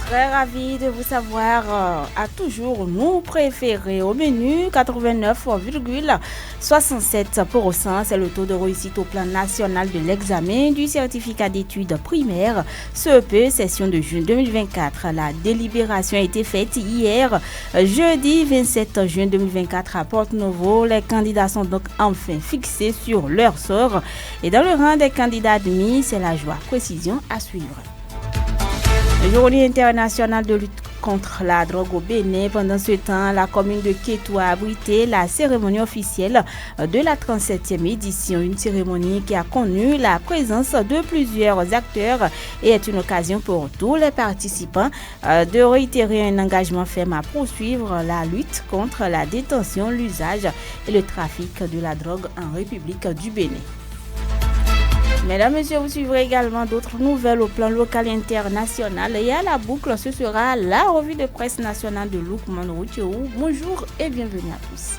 Très ravi de vous savoir à toujours nous préférer au menu 89,67%. C'est le taux de réussite au plan national de l'examen du certificat d'études primaires CEP session de juin 2024. La délibération a été faite hier, jeudi 27 juin 2024 à Porte-Novo. Les candidats sont donc enfin fixés sur leur sort. Et dans le rang des candidats admis, c'est la joie. Précision à suivre. Journée internationale de lutte contre la drogue au Bénin. Pendant ce temps, la commune de Kétou a abrité la cérémonie officielle de la 37e édition. Une cérémonie qui a connu la présence de plusieurs acteurs et est une occasion pour tous les participants de réitérer un engagement ferme à poursuivre la lutte contre la détention, l'usage et le trafic de la drogue en République du Bénin. Mesdames, Messieurs, vous suivrez également d'autres nouvelles au plan local et international. Et à la boucle, ce sera la revue de presse nationale de Lukman Routiou. Bonjour et bienvenue à tous.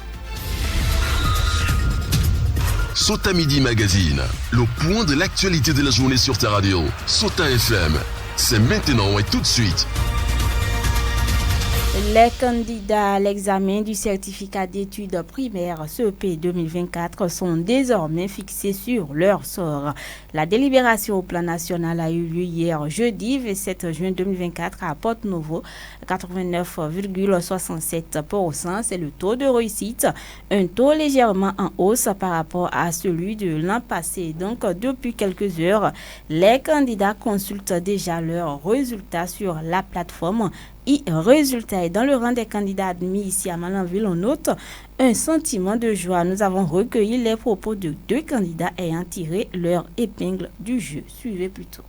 Sota Midi Magazine, le point de l'actualité de la journée sur ta radio. Sota FM, c'est maintenant et tout de suite. Les candidats à l'examen du certificat d'études primaires CEP 2024 sont désormais fixés sur leur sort. La délibération au plan national a eu lieu hier jeudi 27 juin 2024 à Porte-Novo, 89,67%. C'est le taux de réussite, un taux légèrement en hausse par rapport à celui de l'an passé. Donc depuis quelques heures, les candidats consultent déjà leurs résultats sur la plateforme résultat. Et dans le rang des candidats admis ici à Malanville, on note un sentiment de joie. Nous avons recueilli les propos de 2 candidats ayant tiré leur épingle du jeu. Suivez plutôt.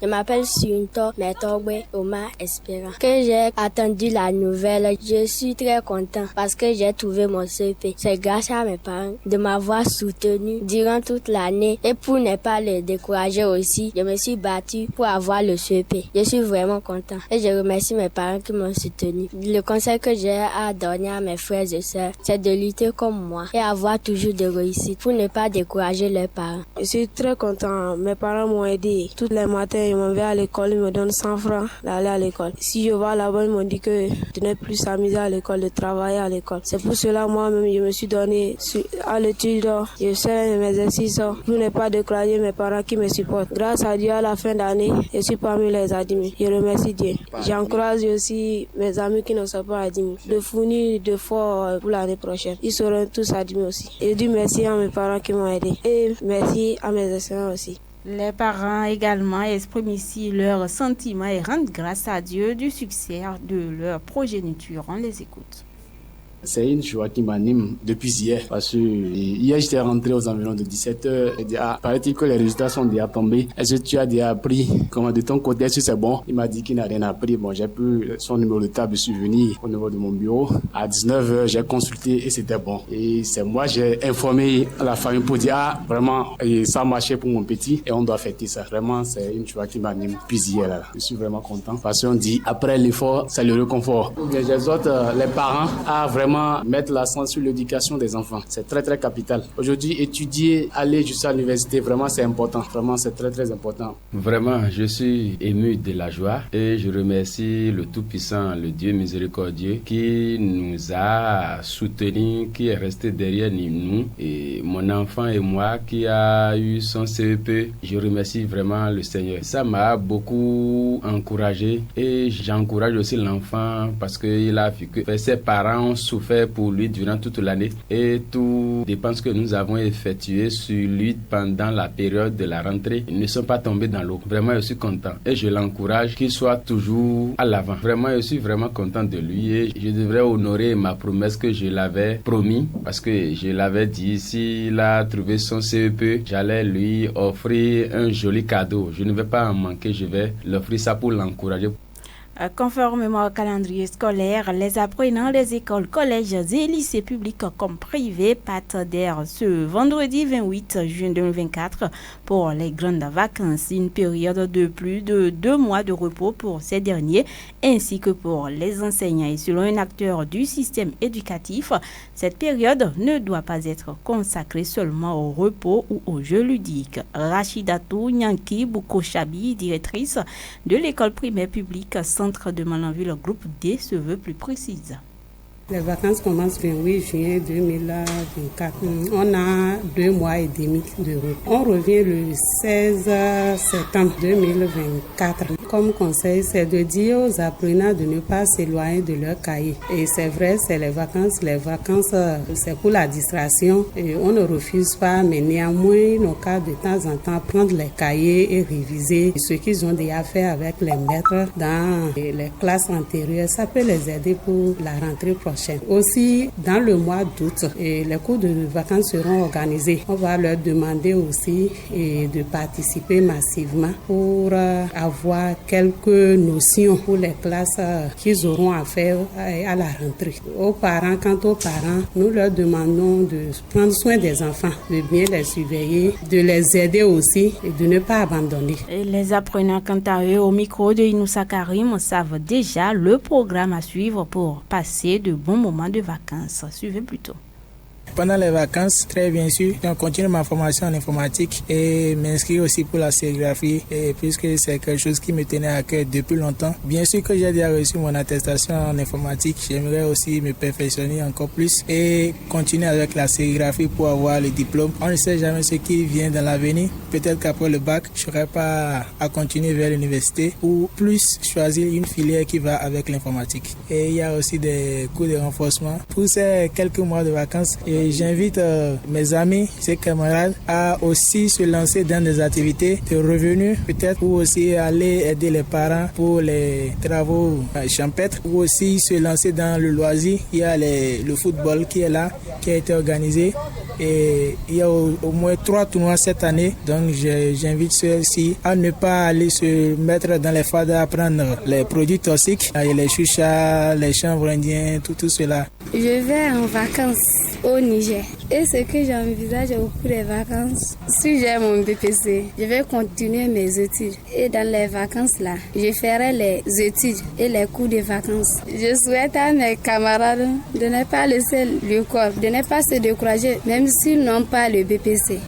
Je m'appelle Sunto Metogwe Omar Espérant. Que j'ai attendu la nouvelle, je suis très content parce que j'ai trouvé mon CP. C'est grâce à mes parents de m'avoir soutenu durant toute l'année et pour ne pas les décourager aussi, je me suis battue pour avoir le CP. Je suis vraiment content et je remercie mes parents qui m'ont soutenu. Le conseil que j'ai à donner à mes frères et sœurs, c'est de lutter comme moi et avoir toujours de réussite pour ne pas décourager leurs parents. Je suis très content. Mes parents m'ont aidé tous les matins. Ils m'envoient à l'école, ils me donnent 100 francs d'aller à l'école. Si je vais là-bas, ils m'ont dit que je n'ai plus s'amuser à l'école, de travailler à l'école. C'est pour cela, moi-même, je me suis donné à l'étude. Je fais mes exercices pour ne pas décourager mes parents qui me supportent. Grâce à Dieu, à la fin d'année, je suis parmi les admis. Je remercie Dieu. J'encourage aussi mes amis qui ne sont pas admis de fournir d'efforts pour l'année prochaine. Ils seront tous admis aussi. Je dis merci à mes parents qui m'ont aidé et merci à mes enseignants aussi. Les parents également expriment ici leurs sentiments et rendent grâce à Dieu du succès de leur progéniture. On les écoute. C'est une joie qui m'anime depuis hier parce que hier j'étais rentré aux environs de 17h et paraît-il que les résultats sont déjà tombés. Est-ce que tu as déjà appris comment de ton côté, est-ce que c'est bon? Il m'a dit qu'il n'a rien appris. Bon, j'ai pris son numéro de table, je suis venu au niveau de mon bureau. À 19h, j'ai consulté et c'était bon. Et c'est moi, j'ai informé la famille pour dire vraiment ça marchait pour mon petit et on doit fêter ça. Vraiment, c'est une joie qui m'anime depuis hier. Là. Je suis vraiment content parce qu'on dit après l'effort, c'est le réconfort. J'exhorte les parents à vraiment mettre l'accent sur l'éducation des enfants. C'est très très capital. Aujourd'hui, étudier, aller jusqu'à l'université, vraiment c'est important. Vraiment c'est très très important. Vraiment, je suis ému de la joie et je remercie le Tout-Puissant, le Dieu miséricordieux qui nous a soutenus, qui est resté derrière nous et mon enfant et moi qui a eu son CEP. Je remercie vraiment le Seigneur. Ça m'a beaucoup encouragé et j'encourage aussi l'enfant parce qu'il a vu que ses parents ont souffert pour lui durant toute l'année et tout dépenses que nous avons effectuées sur lui pendant la période de la rentrée ne sont pas tombés dans l'eau. Vraiment, je suis content et je l'encourage qu'il soit toujours à l'avant. Vraiment, je suis vraiment content de lui et je devrais honorer ma promesse que je l'avais promis parce que je l'avais dit, s'il a trouvé son CEP, j'allais lui offrir un joli cadeau. Je ne vais pas en manquer, je vais l'offrir ça pour l'encourager. Conformément au calendrier scolaire, les apprenants des écoles, collèges et lycées publics comme privés partent d'air ce vendredi 28 juin 2024 pour les grandes vacances, une période de plus de 2 mois de repos pour ces derniers ainsi que pour les enseignants. Et selon un acteur du système éducatif, cette période ne doit pas être consacrée seulement au repos ou aux jeux ludiques. Rachidatou Nyanki Boukochabi, directrice de l'école primaire publique Centre centre de Malanville, groupe D, se veut plus précise. Les vacances commencent le 8 juin 2024. On a 2 mois et demi de route. On revient le 16 septembre 2024. Comme conseil, c'est de dire aux apprenants de ne pas s'éloigner de leur cahier. Et c'est vrai, c'est les vacances. Les vacances, c'est pour la distraction. Et on ne refuse pas, mais néanmoins, il nous cas de temps en temps prendre les cahiers et réviser ce qu'ils ont déjà fait avec les maîtres dans les classes antérieures. Ça peut les aider pour la rentrée prochaine. Aussi, dans le mois d'août, les cours de vacances seront organisés. On va leur demander aussi de participer massivement pour avoir quelques notions pour les classes qu'ils auront à faire à la rentrée. Quant aux parents, nous leur demandons de prendre soin des enfants, de bien les surveiller, de les aider aussi et de ne pas abandonner. Et les apprenants, quant à eux, au micro de Inoussa Karim, savent déjà le programme à suivre pour passer de bons moments de vacances. Suivez plutôt. Pendant les vacances, très bien sûr, je continue ma formation en informatique et m'inscris aussi pour la sérigraphie, et puisque c'est quelque chose qui me tenait à cœur depuis longtemps. Bien sûr que j'ai déjà reçu mon attestation en informatique, j'aimerais aussi me perfectionner encore plus et continuer avec la sérigraphie pour avoir le diplôme. On ne sait jamais ce qui vient dans l'avenir. Peut-être qu'après le bac, je ne serai pas à continuer vers l'université ou plus choisir une filière qui va avec l'informatique. Et il y a aussi des cours de renforcement. Pour ces quelques mois de vacances, j'invite mes amis, ses camarades à aussi se lancer dans des activités de revenus, peut-être, ou aussi aller aider les parents pour les travaux champêtres, ou aussi se lancer dans le loisir. Il y a le football qui est là, qui a été organisé. Et il y a au moins 3 tournois cette année. Donc j'invite ceux-ci à ne pas aller se mettre dans les fadas à prendre les produits toxiques, les chuchas, les chanvres indiens, tout cela. Je vais en vacances au Niger. Et ce que j'envisage au cours des vacances, si j'ai mon BPC, je vais continuer mes études. Et dans les vacances là, je ferai les études et les cours de vacances. Je souhaite à mes camarades de ne pas laisser l'école, de ne pas se décourager, même s'ils n'ont pas le BPC.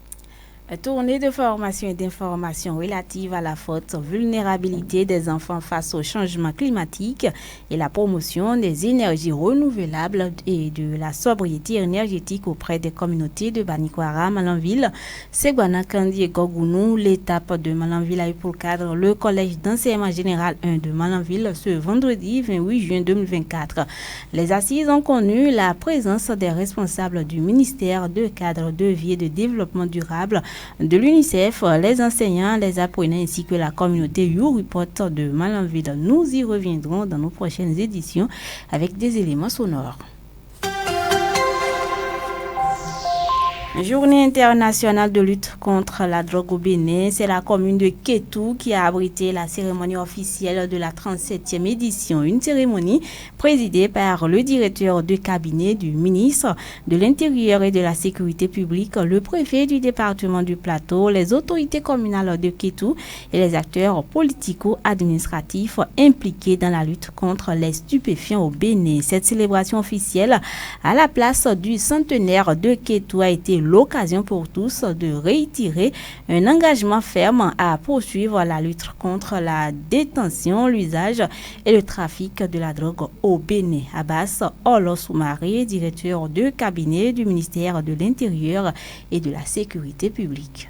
Tournée de formation et d'information relative à la forte vulnérabilité des enfants face au changement climatique et la promotion des énergies renouvelables et de la sobriété énergétique auprès des communautés de Banikwara, Malanville, Segwana, Kandi et Gogounou. L'étape de Malanville a eu pour cadre le collège d'enseignement général 1 de Malanville ce vendredi 28 juin 2024. Les assises ont connu la présence des responsables du ministère de cadre de vie et de développement durable, de l'UNICEF, les enseignants, les apprenants ainsi que la communauté YouReport de Malanville. Nous y reviendrons dans nos prochaines éditions avec des éléments sonores. Journée internationale de lutte contre la drogue au Bénin, c'est la commune de Kétou qui a abrité la cérémonie officielle de la 37e édition. Une cérémonie présidée par le directeur de cabinet du ministre de l'Intérieur et de la Sécurité publique, le préfet du département du Plateau, les autorités communales de Kétou et les acteurs politico-administratifs impliqués dans la lutte contre les stupéfiants au Bénin. Cette célébration officielle à la place du centenaire de Kétou a été l'occasion pour tous de réitérer un engagement ferme à poursuivre la lutte contre la détention, l'usage et le trafic de la drogue au Bénin. Abbas Olosoumare, directeur de cabinet du ministère de l'Intérieur et de la Sécurité publique.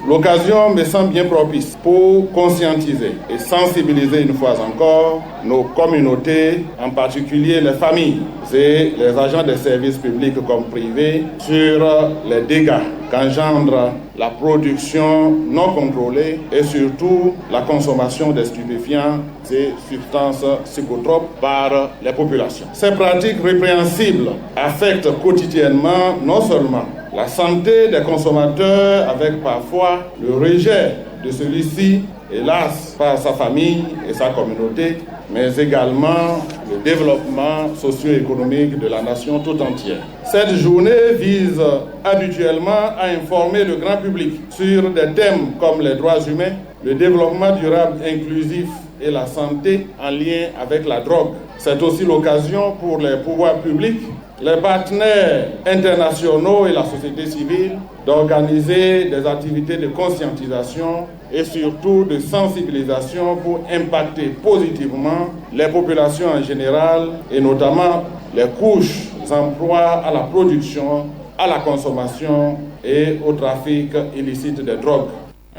L'occasion me semble bien propice pour conscientiser et sensibiliser une fois encore nos communautés, en particulier les familles et les agents des services publics comme privés, sur les dégâts qu'engendre la production non contrôlée et surtout la consommation des stupéfiants et substances psychotropes par les populations. Ces pratiques répréhensibles affectent quotidiennement non seulement la santé des consommateurs avec parfois le rejet de celui-ci, hélas, par sa famille et sa communauté, mais également le développement socio-économique de la nation tout entière. Cette journée vise habituellement à informer le grand public sur des thèmes comme les droits humains, le développement durable inclusif et la santé en lien avec la drogue. C'est aussi l'occasion pour les pouvoirs publics, les partenaires internationaux et la société civile d'organiser des activités de conscientisation et surtout de sensibilisation pour impacter positivement les populations en général et notamment les couches d'emploi à la production, à la consommation et au trafic illicite de drogue.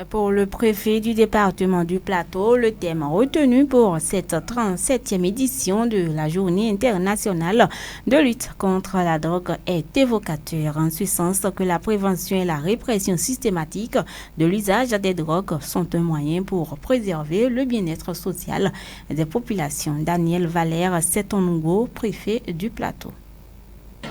Pour le préfet du département du Plateau, le thème retenu pour cette 37e édition de la Journée internationale de lutte contre la drogue est évocateur, en ce sens que la prévention et la répression systématique de l'usage des drogues sont un moyen pour préserver le bien-être social des populations. Daniel Valère Setongo, préfet du Plateau.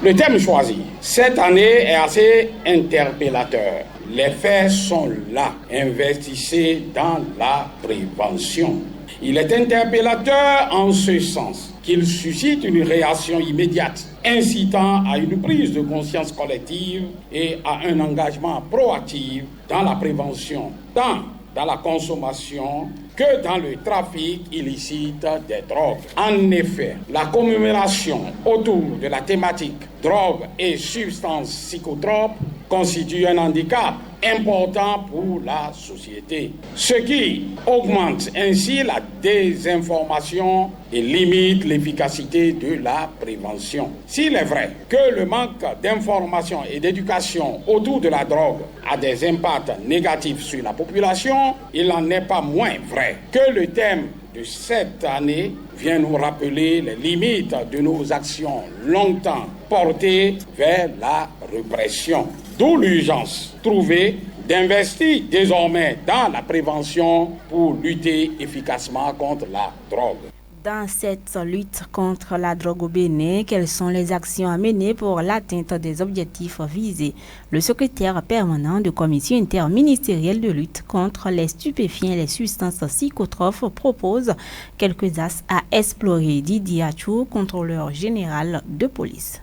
Le thème choisi cette année est assez interpellateur. Les faits sont là. Investissez dans la prévention. Il est interpellateur en ce sens qu'il suscite une réaction immédiate, incitant à une prise de conscience collective et à un engagement proactif dans la prévention, tant dans la consommation que dans le trafic illicite des drogues. En effet, la commémoration autour de la thématique drogue et substances psychotropes constitue un handicap important pour la société, ce qui augmente ainsi la désinformation et limite l'efficacité de la prévention. S'il est vrai que le manque d'information et d'éducation autour de la drogue a des impacts négatifs sur la population, il n'en est pas moins vrai que le thème de cette année vient nous rappeler les limites de nos actions longtemps portées vers la répression. D'où l'urgence trouvée d'investir désormais dans la prévention pour lutter efficacement contre la drogue. Dans cette lutte contre la drogue au Bénin, quelles sont les actions à mener pour l'atteinte des objectifs visés? Le secrétaire permanent de commission interministérielle de lutte contre les stupéfiants et les substances psychotropes propose quelques axes à explorer. Didier Achou, contrôleur général de police.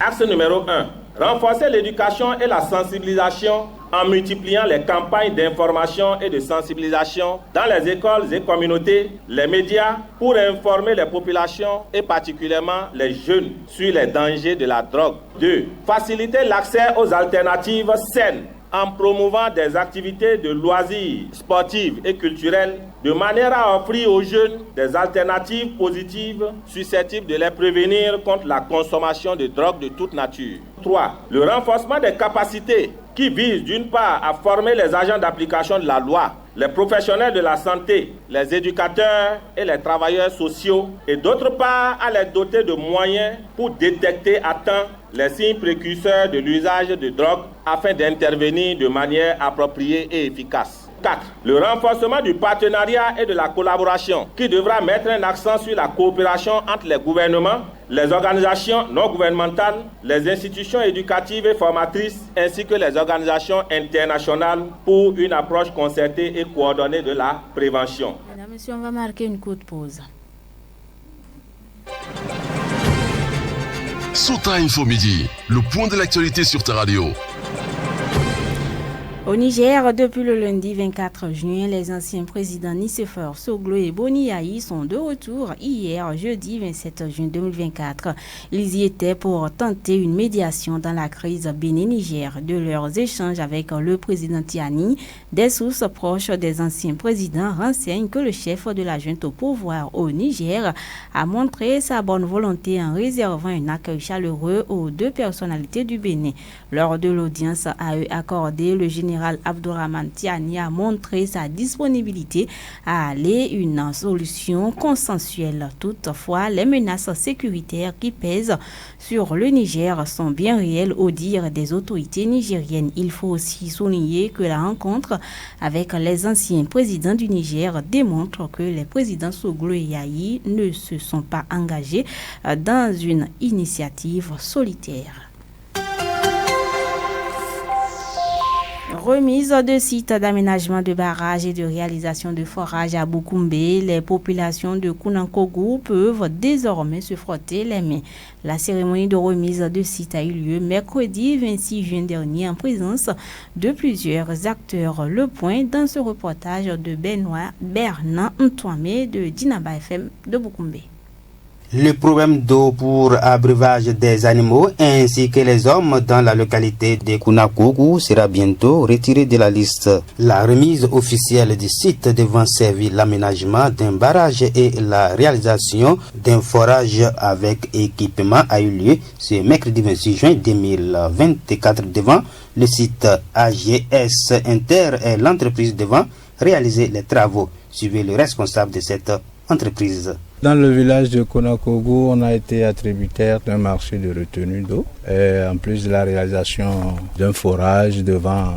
Axe numéro 1. Renforcer l'éducation et la sensibilisation en multipliant les campagnes d'information et de sensibilisation dans les écoles et communautés, les médias, pour informer les populations et particulièrement les jeunes sur les dangers de la drogue. 2. Faciliter l'accès aux alternatives saines en promouvant des activités de loisirs sportives et culturelles de manière à offrir aux jeunes des alternatives positives susceptibles de les prévenir contre la consommation de drogue de toute nature. 3. Le renforcement des capacités qui vise d'une part à former les agents d'application de la loi, les professionnels de la santé, les éducateurs et les travailleurs sociaux, et d'autre part à les doter de moyens pour détecter à temps les signes précurseurs de l'usage de drogue afin d'intervenir de manière appropriée et efficace. 4. Le renforcement du partenariat et de la collaboration qui devra mettre un accent sur la coopération entre les gouvernements, les organisations non gouvernementales, les institutions éducatives et formatrices ainsi que les organisations internationales pour une approche concertée et coordonnée de la prévention. Mesdames et messieurs, on va marquer une courte pause. Sota Info Midi, le point de l'actualité sur ta radio. Au Niger, depuis le lundi 24 juin, les anciens présidents Nicéphore Soglo et Boni Yayi sont de retour hier, jeudi 27 juin 2024. Ils y étaient pour tenter une médiation dans la crise Bénin-Niger. De leurs échanges avec le président Tiani, des sources proches des anciens présidents renseignent que le chef de la junte au pouvoir au Niger a montré sa bonne volonté en réservant un accueil chaleureux aux deux personnalités du Bénin. Lors de l'audience à eux accordée, le général Abdourahmane Tiani a montré sa disponibilité à aller une solution consensuelle. Toutefois, les menaces sécuritaires qui pèsent sur le Niger sont bien réelles au dire des autorités nigériennes. Il faut aussi souligner que la rencontre avec les anciens présidents du Niger démontre que les présidents Soglo et Yayi ne se sont pas engagés dans une initiative solitaire. Remise de sites d'aménagement de barrages et de réalisation de forages à Boukoumbe, les populations de Kounankougou peuvent désormais se frotter les mains. La cérémonie de remise de sites a eu lieu mercredi 26 juin dernier en présence de plusieurs acteurs. Le point dans ce reportage de Bernard Ntouamé de Dinaba FM de Boukoumbe. Le problème d'eau pour abreuvage des animaux ainsi que les hommes dans la localité de Kounakougou sera bientôt retiré de la liste. La remise officielle du site devant servir l'aménagement d'un barrage et la réalisation d'un forage avec équipement a eu lieu ce mercredi 26 juin 2024 devant le site AGS Inter et l'entreprise devant réaliser les travaux. Suivez le responsable de cette entreprise. Dans le village de Kounakougou, on a été attributaire d'un marché de retenue d'eau, en plus de la réalisation d'un forage devant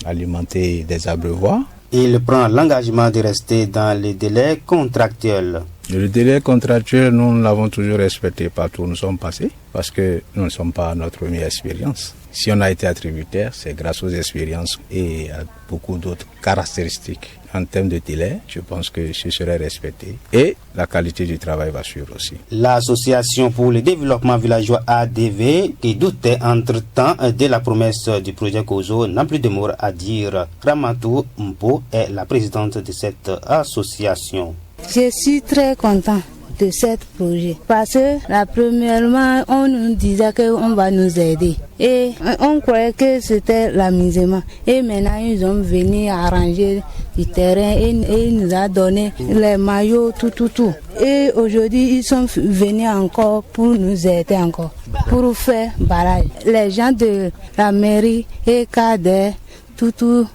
alimenter des abreuvoirs. Il prend l'engagement de rester dans les délais contractuels. Le délai contractuel, nous l'avons toujours respecté partout où nous sommes passés, parce que nous ne sommes pas à notre première expérience. Si on a été attributaire, c'est grâce aux expériences et à beaucoup d'autres caractéristiques. En termes de délai, je pense que ce serait respecté et la qualité du travail va suivre aussi. L'Association pour le développement villageois ADV, qui doutait entre-temps de la promesse du projet COSO, n'a plus de mots à dire. Ramatou Mpo est la présidente de cette association. Je suis très content de ce projet parce que premièrement on nous disait qu'on va nous aider et on croyait que c'était l'amusement et maintenant ils ont venu arranger du terrain et ils nous ont donné les maillots tout et aujourd'hui ils sont venus encore pour nous aider encore pour faire barrage. Les gens de la mairie et cadre tout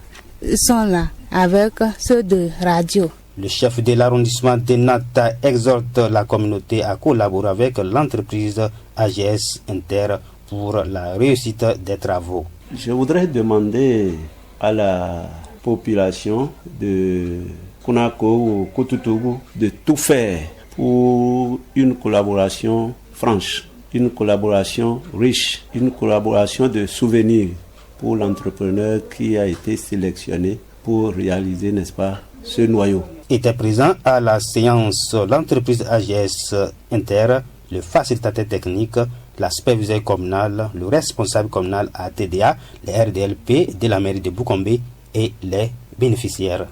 sont là avec ceux de radio. Le chef de l'arrondissement de Nata exhorte la communauté à collaborer avec l'entreprise AGS Inter pour la réussite des travaux. Je voudrais demander à la population de Kounakougou ou Koutougou de tout faire pour une collaboration franche, une collaboration riche, une collaboration de souvenirs pour l'entrepreneur qui a été sélectionné pour réaliser, n'est-ce pas, ce noyau. Était présent à la séance l'entreprise AGS Inter, le facilitateur technique, la superviseure communale, le responsable communal à TDA, les RDLP de la mairie de Boukombe et les bénéficiaires.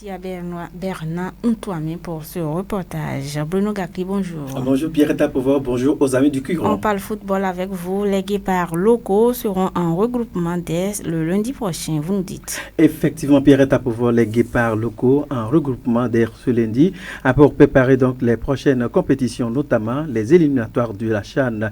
Merci à Bernard Ntouamé pour ce reportage. Bruno Gakli, bonjour. Bonjour Pierrette Apovo, bonjour aux amis du Curon. On parle football avec vous. Les guépards locaux seront en regroupement dès le lundi prochain, vous nous dites. Effectivement, Pierrette Apovo, les guépards locaux en regroupement dès ce lundi pour préparer donc les prochaines compétitions, notamment les éliminatoires de la CHAN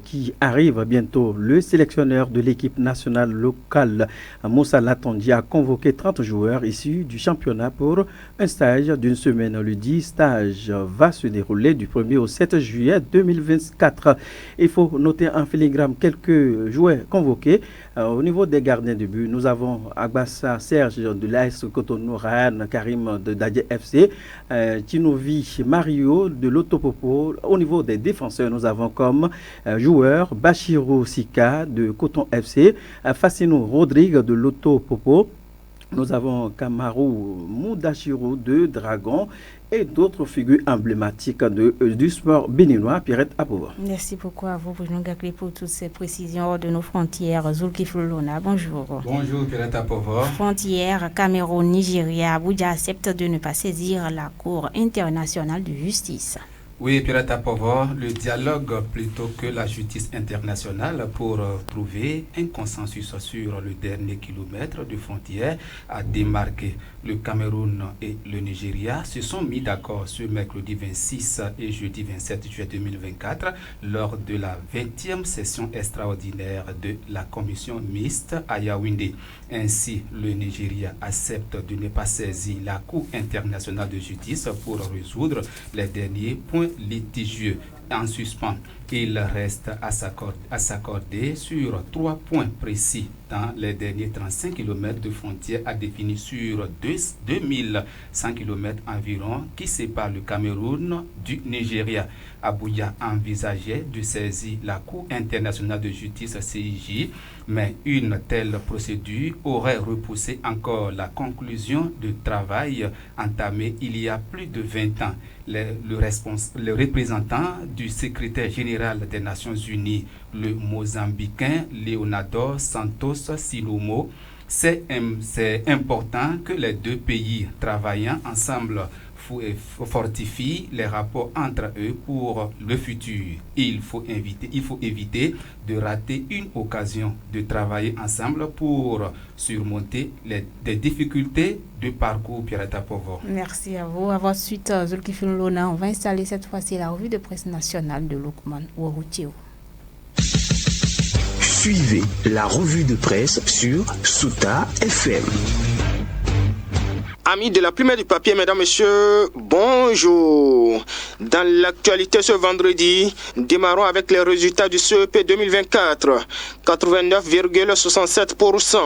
qui arrivent bientôt. Le sélectionneur de l'équipe nationale locale, Moussa Latondi, a convoqué 30 joueurs issus du championnat pour un stage d'une semaine. Le 10 stage va se dérouler du 1er au 7 juillet 2024. Il faut noter en filigrane quelques joueurs convoqués. Au niveau des gardiens de but, nous avons Agbassa Serge de l'AS Cotonou, Ryan Karim de Dadje FC, Tinovi Mario de l'Autopopo. Au niveau des défenseurs, nous avons comme joueurs Bachirou Sika de Coton FC, Fassino Rodrigue de l'Autopopo. Nous avons Kamarou Moudachiro de Dragon et d'autres figures emblématiques du sport béninois, Pierrette Apovo. Merci beaucoup à vous, Bruno Gakli, pour toutes ces précisions hors de nos frontières. Zulkif Lulona, bonjour. Bonjour, Pierrette Apovo. Frontière Cameroun-Nigeria, Abuja accepte de ne pas saisir la Cour internationale de justice. Oui, Pierrette Apovo, le dialogue plutôt que la justice internationale pour trouver un consensus sur le dernier kilomètre de frontière a démarqué. Le Cameroun et le Nigeria se sont mis d'accord ce mercredi 26 et jeudi 27 juillet 2024 lors de la 20e session extraordinaire de la commission mixte à Yaoundé. Ainsi, le Nigeria accepte de ne pas saisir la Cour internationale de justice pour résoudre les derniers points litigieux en suspens. Il reste à s'accorder sur 3 points précis dans les derniers 35 km de frontière à définir sur 2100 km environ qui séparent le Cameroun du Nigeria. Abuja envisageait de saisir la Cour internationale de justice CIJ, mais une telle procédure aurait repoussé encore la conclusion du travail entamé il y a plus de 20 ans. Le représentant du secrétaire général des Nations Unies, le Mozambicain Leonardo Santos Silomo, c'est important que les deux pays travaillant ensemble fortifient les rapports entre eux pour le futur. Il faut éviter de rater une occasion de travailler ensemble pour surmonter des difficultés de parcours. Pierretta Povo. Merci à vous. Avant suite, Zulkifil Lona, on va installer cette fois-ci la revue de presse nationale de Lokman Ouaroutiou. Suivez la revue de presse sur Souta FM. Amis de la plume et du papier, mesdames, messieurs, bonjour. Dans l'actualité ce vendredi, démarrons avec les résultats du CEP 2024. 89,67%.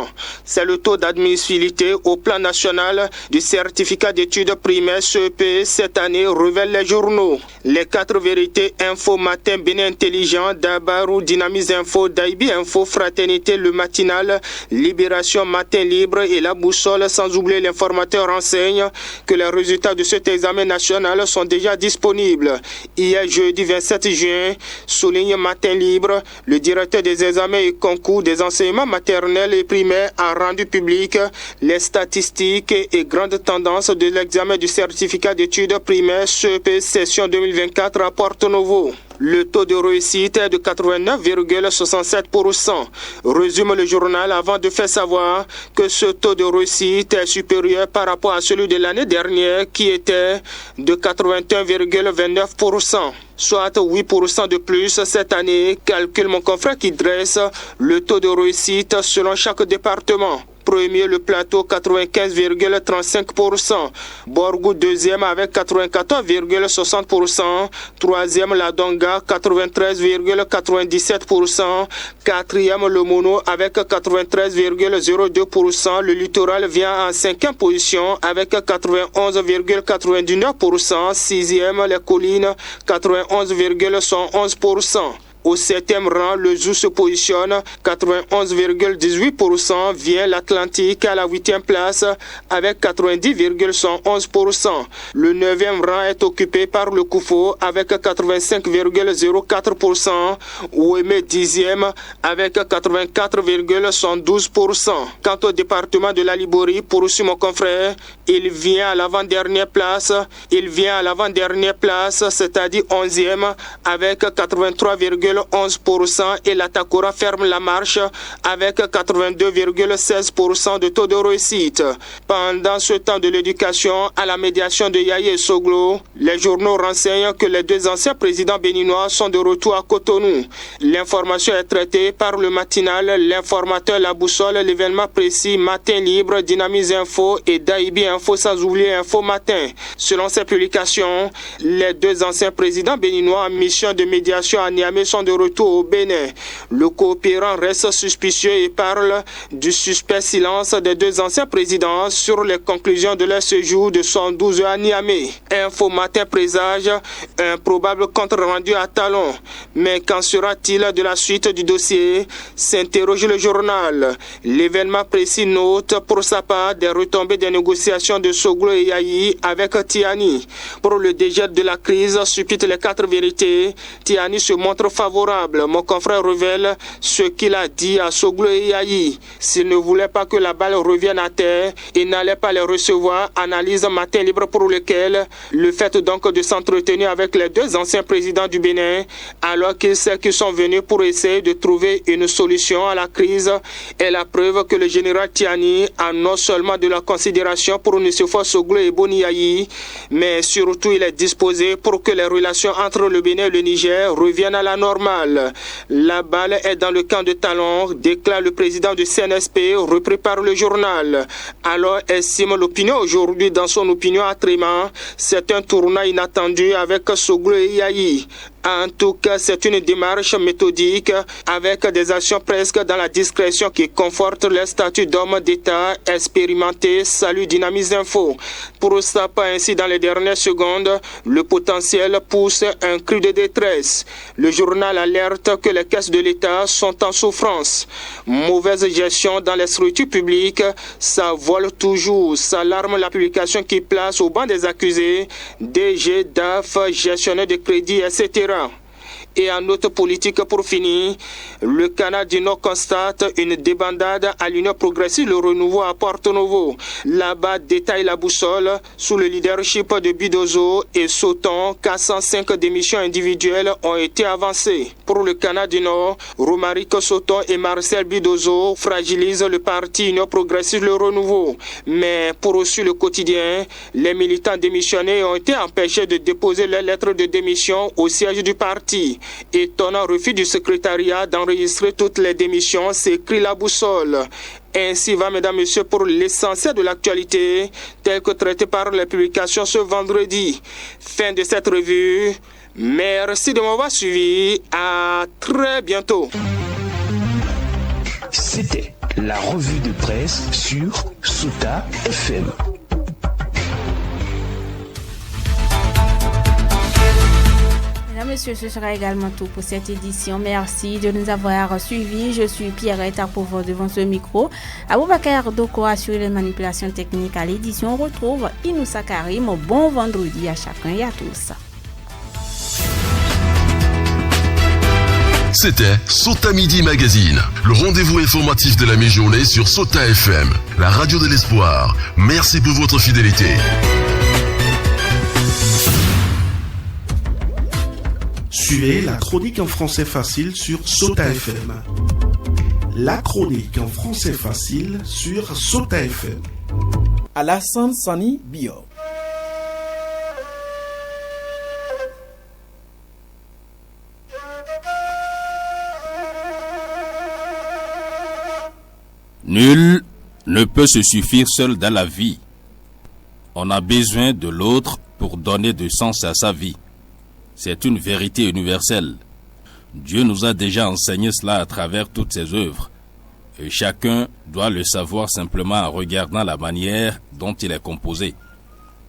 C'est le taux d'admissibilité au plan national du certificat d'études primaires CEP cette année, révèlent les journaux. Les 4 vérités Info Matin, Bénin Intelligent, Dabarou, Dynamise Info, Daibi Info, Fraternité, Le Matinal, Libération, Matin Libre et La Boussole, sans oublier l'informateur, renseigne que les résultats de cet examen national sont déjà disponibles. Hier, jeudi 27 juin, souligne Matin Libre, le directeur des examens et concours des enseignements maternels et primaires a rendu public les statistiques et grandes tendances de l'examen du certificat d'études primaires CEP session 2024 à Porto Novo. Le taux de réussite est de 89,67%. Résume le journal avant de faire savoir que ce taux de réussite est supérieur par rapport à celui de l'année dernière qui était de 81,29%. Soit 8% de plus cette année, calcule mon confrère qui dresse le taux de réussite selon chaque département. Premier, le plateau, 95,35%. Borgou, deuxième avec 94,60%. Troisième, la Donga, 93,97%. Quatrième, le Mono avec 93,02%. Le littoral vient en cinquième position avec 91,99%. Sixième, les collines, 91,11%. Au 7e rang, le Zou se positionne 91,18%, vient l'Atlantique à la 8e place avec 90,11%. Le 9e rang est occupé par le Koufo avec 85,04%, Ouémé 10e avec 84,12%. Quant au département de la Liborie, poursuit mon confrère, il vient à l'avant-dernière place, c'est-à-dire 11e avec 83,11% et la Takora ferme la marche avec 82,16% de taux de réussite. Pendant ce temps de l'éducation à la médiation de Yaye et Soglo, les journaux renseignent que les 2 anciens présidents béninois sont de retour à Cotonou. L'information est traitée par le matinal, l'informateur La Boussole, l'événement précis, Matin Libre, Dynamise Info et Daibi Info, sans oublier Info Matin. Selon ces publications, les 2 anciens présidents béninois en mission de médiation à Niamey sont de retour au Bénin. Le coopérant reste suspicieux et parle du suspect silence des 2 anciens présidents sur les conclusions de leur séjour de 112 heures à Niamey. Info Matin présage un probable compte rendu à Talon. Mais qu'en sera-t-il de la suite du dossier? S'interroge le journal. L'événement précis note pour sa part des retombées des négociations de Soglo et Yayi avec Tiani. Pour le dégel de la crise, suppute les 4 vérités, Tiani se montre favorable. Mon confrère révèle ce qu'il a dit à Soglo et Yayi. S'il ne voulait pas que la balle revienne à terre, il n'allait pas les recevoir. Analyse Matin Libre pour lequel le fait donc de s'entretenir avec les 2 anciens présidents du Bénin, alors qu'il sait qu'ils sont venus pour essayer de trouver une solution à la crise, est la preuve que le général Tiani a non seulement de la considération pour M. Soglo et Boni Yayi, mais surtout il est disposé pour que les relations entre le Bénin et le Niger reviennent à la normale. La balle est dans le camp de Talon, déclare le président du CNSP, repris par le journal. Alors estime l'opinion aujourd'hui dans son opinion à Tréma, c'est un tournant inattendu avec Soglo et Yayi. En tout cas, c'est une démarche méthodique avec des actions presque dans la discrétion qui confortent le statut d'homme d'État expérimenté. Salut Dynamise Info. Pour ça, pas ainsi dans les dernières secondes, le potentiel pousse un cri de détresse. Le journal alerte que les caisses de l'État sont en souffrance. Mauvaise gestion dans les structures publiques, ça vole toujours. S'alarme la publication qui place au banc des accusés DG, DAF, gestionnaire de crédit, etc. Et en note politique pour finir, le Canada du Nord constate une débandade à l'Union progressive, le renouveau à Porto Novo. Là-bas détaille la boussole sous le leadership de Bidozo et Sauton. 405 démissions individuelles ont été avancées. Pour le Canada du Nord, Romaric Sauton et Marcel Bidozo fragilisent le parti Union progressive, le renouveau. Mais pour aussi le quotidien, les militants démissionnés ont été empêchés de déposer leurs lettres de démission au siège du parti. Étonnant refus du secrétariat d'enregistrer toutes les démissions, s'écrit la boussole. Ainsi va, mesdames, messieurs, pour l'essentiel de l'actualité, tel que traité par les publications ce vendredi. Fin de cette revue. Merci de m'avoir suivi. À très bientôt. C'était la revue de presse sur Sota FM. Mesdames, Messieurs, ce sera également tout pour cette édition. Merci de nous avoir suivis. Je suis Pierrette Apovo devant ce micro. Aboubakar Doko assure les manipulations techniques à l'édition. On retrouve Inoussa Karim. Bon vendredi à chacun et à tous. C'était Sota Midi Magazine, le rendez-vous informatif de la mi-journée sur Sota FM, la radio de l'espoir. Merci pour votre fidélité. Suivez la chronique en français facile sur Sota FM. La chronique en français facile sur Sota FM. Alassane Sani Bio. Nul ne peut se suffire seul dans la vie. On a besoin de l'autre pour donner du sens à sa vie. C'est une vérité universelle. Dieu nous a déjà enseigné cela à travers toutes ses œuvres. Et chacun doit le savoir simplement en regardant la manière dont il est composé.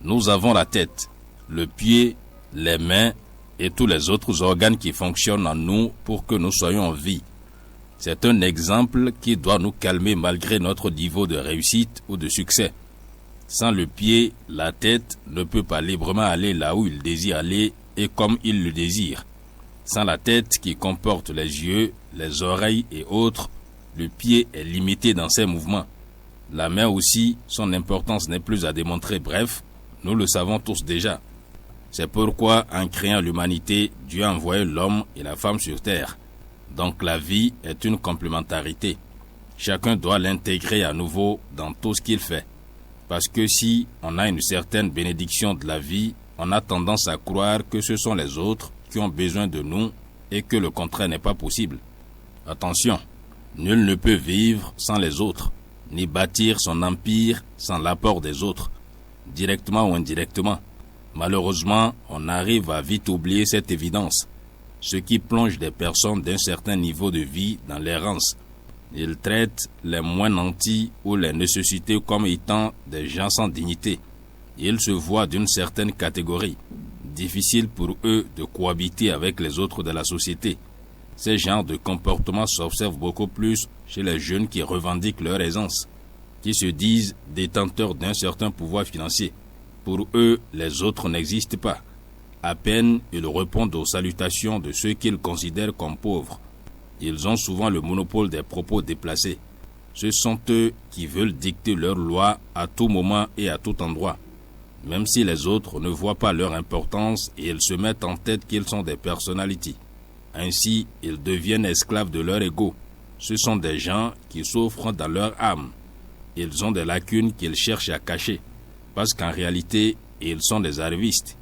Nous avons la tête, le pied, les mains et tous les autres organes qui fonctionnent en nous pour que nous soyons en vie. C'est un exemple qui doit nous calmer malgré notre niveau de réussite ou de succès. Sans le pied, la tête ne peut pas librement aller là où il désire aller et comme il le désire. Sans la tête qui comporte les yeux, les oreilles et autres, le pied est limité dans ses mouvements. La main aussi, son importance n'est plus à démontrer. Bref, nous le savons tous déjà. C'est pourquoi, en créant l'humanité, Dieu a envoyé l'homme et la femme sur terre. Donc la vie est une complémentarité. Chacun doit l'intégrer à nouveau dans tout ce qu'il fait. Parce que si on a une certaine bénédiction de la vie, on a tendance à croire que ce sont les autres qui ont besoin de nous et que le contraire n'est pas possible. Attention, nul ne peut vivre sans les autres, ni bâtir son empire sans l'apport des autres, directement ou indirectement. Malheureusement, on arrive à vite oublier cette évidence, ce qui plonge des personnes d'un certain niveau de vie dans l'errance. Ils traitent les moins nantis ou les nécessités comme étant des gens sans dignité. Ils se voient d'une certaine catégorie. Difficile pour eux de cohabiter avec les autres de la société. Ces genres de comportements s'observent beaucoup plus chez les jeunes qui revendiquent leur aisance, qui se disent détenteurs d'un certain pouvoir financier. Pour eux, les autres n'existent pas. À peine ils répondent aux salutations de ceux qu'ils considèrent comme pauvres. Ils ont souvent le monopole des propos déplacés. Ce sont eux qui veulent dicter leurs lois à tout moment et à tout endroit. Même si les autres ne voient pas leur importance et ils se mettent en tête qu'ils sont des personnalities. Ainsi, ils deviennent esclaves de leur ego. Ce sont des gens qui souffrent dans leur âme. Ils ont des lacunes qu'ils cherchent à cacher. Parce qu'en réalité, ils sont des arrivistes.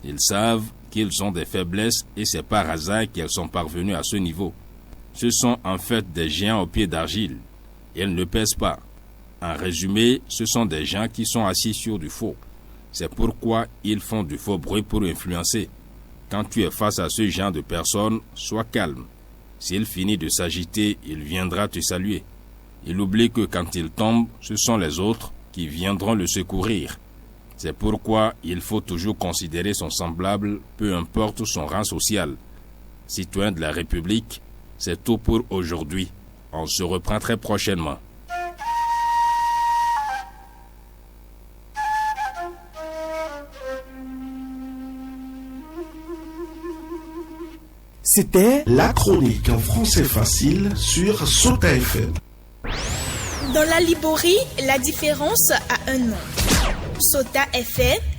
Ils savent qu'ils ont des faiblesses et c'est par hasard qu'ils sont parvenus à ce niveau. Ce sont en fait des géants aux pieds d'argile. Ils ne pèsent pas. En résumé, ce sont des gens qui sont assis sur du faux. C'est pourquoi ils font du faux bruit pour influencer. Quand tu es face à ce genre de personnes, sois calme. S'il finit de s'agiter, il viendra te saluer. Il oublie que quand il tombe, ce sont les autres qui viendront le secourir. C'est pourquoi il faut toujours considérer son semblable, peu importe son rang social. Citoyen de la République, c'est tout pour aujourd'hui. On se reprend très prochainement. C'était la chronique en français facile sur Sota FM. Dans la Liborie, la différence a un nom. Sota FM,